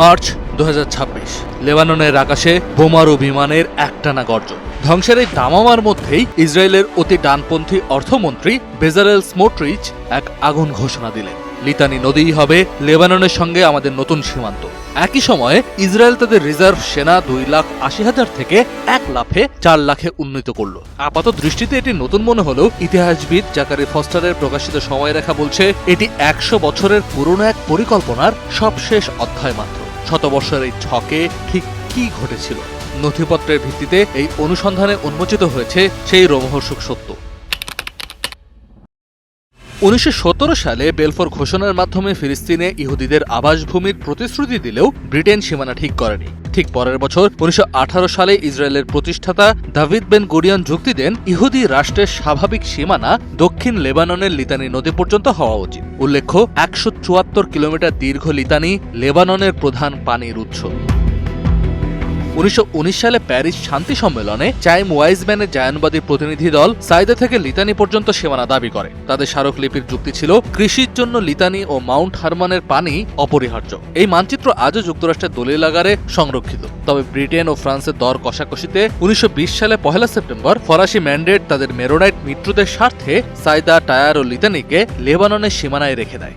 March 2026 লেবাননের আকাশে বোমারু বিমানের একটানা গর্জন। ধ্বংসের এই দামামার মধ্যেই ইসরায়েলের অতি ডানপন্থী অর্থমন্ত্রী বেজালেল স্মোট্রিচ এক আগুন ঘোষণা দিলেন, লিতানি নদীই হবে লেবাননের সঙ্গে আমাদের নতুন সীমান্ত। একই সময়ে ইসরায়েল তাদের রিজার্ভ সেনা 2,80,000 থেকে 1 লাফে 4 লাখে উন্নীত করল। আপাত দৃষ্টিতে এটি নতুন মনে হলেও ইতিহাসবিদ জাকারি ফস্টারের প্রকাশিত সময়রেখা বলছে এটি 100 বছরের পুরনো এক পরিকল্পনার সবশেষ অধ্যায় মাত্র। শতবর্ষের এই ছকে ঠিক কি ঘটেছিল? নথিপত্রের ভিত্তিতে এই অনুসন্ধানে উন্মোচিত হয়েছে সেই রোমহর্ষক সত্য। 1917 সালে বেলফোর ঘোষণার মাধ্যমে ফিলিস্তিনে ইহুদিদের আবাসভূমির প্রতিশ্রুতি দিলেও ব্রিটেন সীমানা ঠিক করেনি। ঠিক পরের বছর 1918 সালে ইসরায়েলের প্রতিষ্ঠাতা দাভিদ বেন গুরিয়ন যুক্তি দেন ইহুদি রাষ্ট্রের স্বাভাবিক সীমানা দক্ষিণ লেবাননের লিতানি নদী পর্যন্ত হওয়া উচিত। উল্লেখ্য, 174 কিলোমিটার দীর্ঘ লিতানি লেবাননের প্রধান পানির উৎস। 1919 সালে প্যারিস শান্তি সম্মেলনে চাইম ওয়াইজম্যানের জায়নবাদী প্রতিনিধি দল সাইদা থেকে লিতানি পর্যন্ত সীমানা দাবি করে। তাদের স্মারকলিপির যুক্তি ছিল কৃষির জন্য লিতানি ও মাউন্ট হারমানের পানি অপরিহার্য। এই মানচিত্র আজও যুক্তরাষ্ট্রের দলিলাগারে সংরক্ষিত। তবে ব্রিটেন ও ফ্রান্সের দর কষাকষিতে 1920 সালে 1 সেপ্টেম্বর ফরাসি ম্যান্ডেট তাদের মেরোনাইট মিত্রদের স্বার্থে সাইদা, টায়ার ও লিতানিকে লেবাননের সীমানায় রেখে দেয়।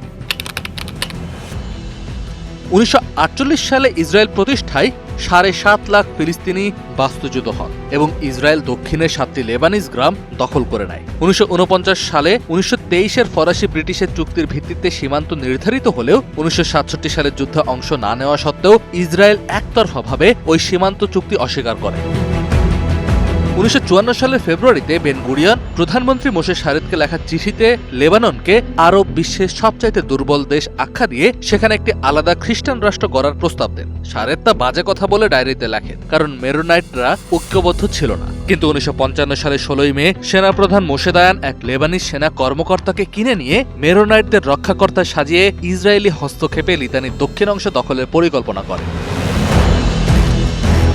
1948 সালে ইসরায়েল প্রতিষ্ঠায় 7.5 লাখ ফিলিস্তিনি বাস্তুচ্যুত হন এবং ইসরায়েল দক্ষিণের 7টি লেবানিজ গ্রাম দখল করে নেয়। 1949 সালে 1923-এর ফরাসি ব্রিটিশের চুক্তির ভিত্তিতে সীমান্ত নির্ধারিত হলেও 1967 সালের যুদ্ধে অংশ না নেওয়া সত্ত্বেও ইসরায়েল একতরফাভাবে ওই সীমান্ত চুক্তি অস্বীকার করে। 1954 সালের ফেব্রুয়ারিতে বেন গুরিয়ন প্রধানমন্ত্রী মোশে শারেদকে লেখা চিঠিতে লেবাননকে আরব বিশ্বের সবচাইতে দুর্বল দেশ আখ্যা দিয়ে সেখানে একটি আলাদা খ্রিস্টান রাষ্ট্র গড়ার প্রস্তাব দেন। শারেদ তা বাজে কথা বলে ডায়েরিতে লেখেন, কারণ মেরোনাইটরা ঐক্যবদ্ধ ছিল না। কিন্তু 1955 সালের 16 মে সেনাপ্রধান মোশে দায়ান এক লেবানিজ সেনা কর্মকর্তাকে কিনে নিয়ে মেরোনাইটদের রক্ষাকর্তা সাজিয়ে ইসরায়েলি হস্তক্ষেপে লিতানির দক্ষিণ অংশ দখলের পরিকল্পনা করে।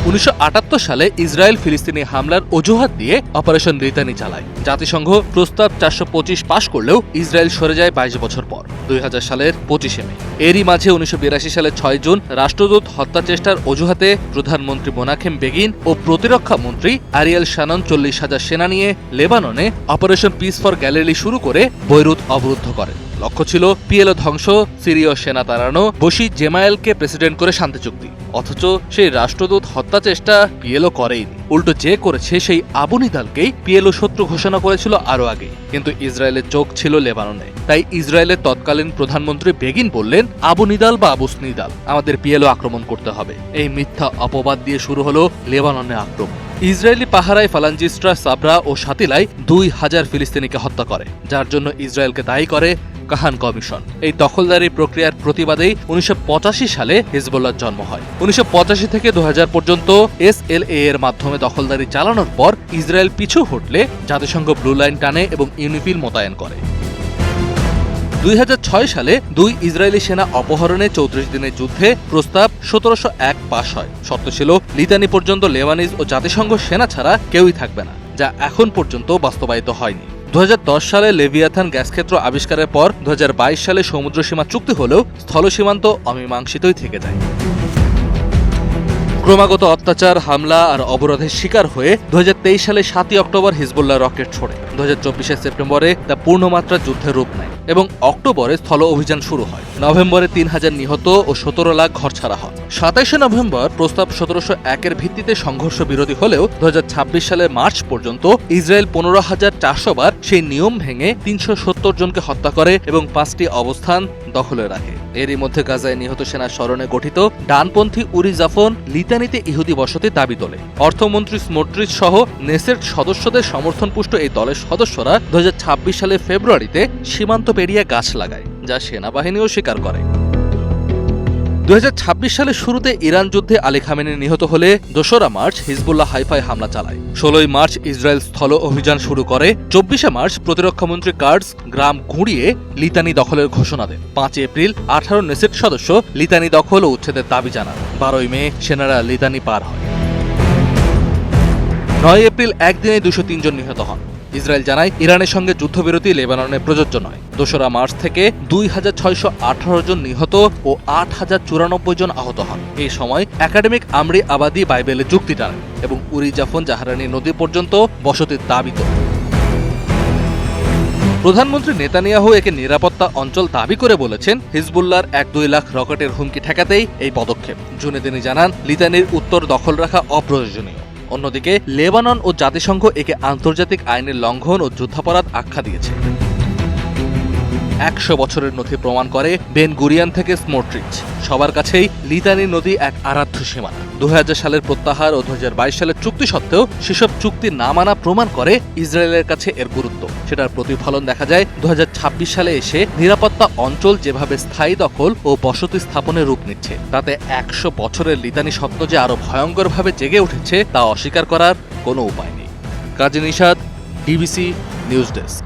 1978 সালে ইসরায়েল ফিলিস্তিনি হামলার অজুহাত দিয়ে অপারেশন লিতানি চালায়। জাতিসংঘ প্রস্তাব 425 পাশ করলেও ইসরায়েল সরে যায় 22 বছর পর 2000 সালের 25 মে। এরই মাঝে 1982 সালের 6 জুন রাষ্ট্রদূত হত্যা চেষ্টার অজুহাতে প্রধানমন্ত্রী মোনাখেম বেগিন ও প্রতিরক্ষা মন্ত্রী আরিয়েল শানন 40,000 সেনা নিয়ে লেবাননে অপারেশন পিস ফর গ্যালিলি শুরু করে বৈরুত অবরুদ্ধ করেন। লক্ষ্য ছিল পিএলও ধ্বংস, সিরীয় সেনা তাড়ানো, বশি জেমায়েলকে প্রেসিডেন্ট করে শান্তি চুক্তি। অথচ সেই রাষ্ট্রদূত হত্যা চেষ্টা পিএলও করেইনি। উল্টো যে করেছে সেই আবু নিদালকেই পিএলও শত্রু ঘোষণা করেছিল আরও আগে। কিন্তু ইসরায়েলের চোখ ছিল লেবাননে। তাই ইসরায়েলের তৎকালীন প্রধানমন্ত্রী বেগিন বললেন, আবু নিদাল বা আবু স্নিদাল, আমাদের পিএলও আক্রমণ করতে হবে। এই মিথ্যা অপবাদ দিয়ে শুরু হলো লেবাননে আক্রমণ। ইসরায়েলি পাহারায় ফালাঞ্জিস্টরা সাবরা ও সাতিলায় 2000 ফিলিস্তিনিকে হত্যা করে, যার জন্য ইসরায়েলকে দায়ী করে কাহান কমিশন। এই দখলদারি প্রক্রিয়ার প্রতিবাদেই 1985 সালে হিজবুল্লাহর জন্ম হয়। 1985 থেকে 2000 পর্যন্ত SLA এর মাধ্যমে দখলদারি চালানোর পর ইসরায়েল পিছু হটলে জাতিসংঘ ব্লু লাইন টানে এবং ইউনিফিল মোতায়েন করে। 2006 সালে 2 ইসরায়েলি সেনা অপহরণে 34 দিনের যুদ্ধে প্রস্তাব 1701 পাশ হয়। শর্ত ছিল লিতানি পর্যন্ত লেবানিজ ও জাতিসংঘ সেনা ছাড়া কেউই থাকবে না, যা এখন পর্যন্ত বাস্তবায়িত হয়নি। 2010 সালে লেভিয়াথান গ্যাস ক্ষেত্র আবিষ্কারের পর 2022 সালে সমুদ্র সীমা চুক্তি হলেও স্থল সীমান্ত অমীমাংসিতই থেকে যায়। ক্রমাগত অত্যাচার, হামলা আর অবরোধের শিকার হয়ে 2023 সালে 7 অক্টোবর হিজবুল্লাহ রকেট ছোড়ে। 2024 সেপ্টেম্বরে তা পূর্ণমাত্রা যুদ্ধের রূপ নেয় এবং অক্টোবরে স্থল অভিযান শুরু হয়। নভেম্বরে 3000 নিহত ও 17 লাখ ঘরছাড়া হয়। 27 নভেম্বর প্রস্তাব 1701-এর ভিত্তিতে সংঘর্ষ বিরোধী হলেও 2026 সালের মার্চ পর্যন্ত ইসরায়েল 15,400 বার সেই নিয়ম ভেঙে 370 জনকে হত্যা করে এবং 5টি অবস্থান দখলে রাখে। এরই মধ্যে গাজায় নিহত সেনার স্মরণে গঠিত ডানপন্থী উরি জাফন লিতানিতে ইহুদি বসতি দাবি তোলে। অর্থমন্ত্রী স্মোট্রিচ সহ নেসেট সদস্যদের সমর্থনপুষ্ট এই দলের সদস্যরা 2026 সালের ফেব্রুয়ারিতে সীমান্ত পেরিয়ে গাছ লাগায়, যা সেনাবাহিনীও স্বীকার করে। 2026 সালের শুরুতে ইরান যুদ্ধে আলী খামেনি নিহত হলে 2রা মার্চ হিজবুল্লাহ হাইফায় হামলা চালায়। 16 মার্চ ইসরায়েল স্থল অভিযান শুরু করে। 24 মার্চ প্রতিরক্ষামন্ত্রী কার্ডস গ্রাম ঘুরিয়ে লিতানি দখলের ঘোষণা দেন। 5 এপ্রিল 18 নেসেট সদস্য লিতানি দখল ও উচ্ছেদের দাবি জানান। 12 মে সেনারা লিতানি পার হয়। 9 এপ্রিল একদিনে 203 জন নিহত হন। ইসরায়েল জানায় ইরানের সঙ্গে যুদ্ধবিরতি লেবাননে প্রযোজ্য নয়। ২রা মার্চ থেকে ২,৬১৮ জন নিহত ও ৮,০৯৪ জন আহত হন। এই সময় একাডেমিক আমরি আবাদি বাইবেলে যুক্তি টানেন এবং উরি জাফন জাহারানি নদী পর্যন্ত বসতির দাবি করেন। প্রধানমন্ত্রী নেতানিয়াহু একে নিরাপত্তা অঞ্চল দাবি করে বলেছেন, হিজবুল্লাহর ১-২ লাখ রকেটের হুমকি ঠেকাতেই এই পদক্ষেপ। জুনে তিনি জানান, লিতানির উত্তর দখল রাখা অপ্রয়োজনীয়। অন্যদিকে লেবানন ও জাতিসংঘ একে আন্তর্জাতিক আইনের লঙ্ঘন ও যুদ্ধাপরাধ আখ্যা দিয়েছে। ১০০ বছরের নথি প্রমাণ করে বেন গুরিয়ান থেকে স্মোট্রিচ সবার কাছেই লিতানি নদী এক আরাধ্য সীমানা। ২০০০ সালের প্রত্যাহার ও ২০২২ সালের চুক্তি সত্ত্বেও সেসব চুক্তি না মানা প্রমাণ করে ইসরায়েলের কাছে এর গুরুত্ব। সেটার প্রতিফলন দেখা যায় ২০২৬ সালে এসে নিরাপত্তা অঞ্চল যেভাবে স্থায়ী দখল ও বসতি স্থাপনের রূপ নিচ্ছে, তাতে ১০০ বছরের লিতানি স্বপ্ন যে আরো ভয়ঙ্করভাবে জেগে উঠেছে তা অস্বীকার করার কোনো উপায় নেই। কাজী নিশাদ, ডিবিসি নিউজ ডেস্ক।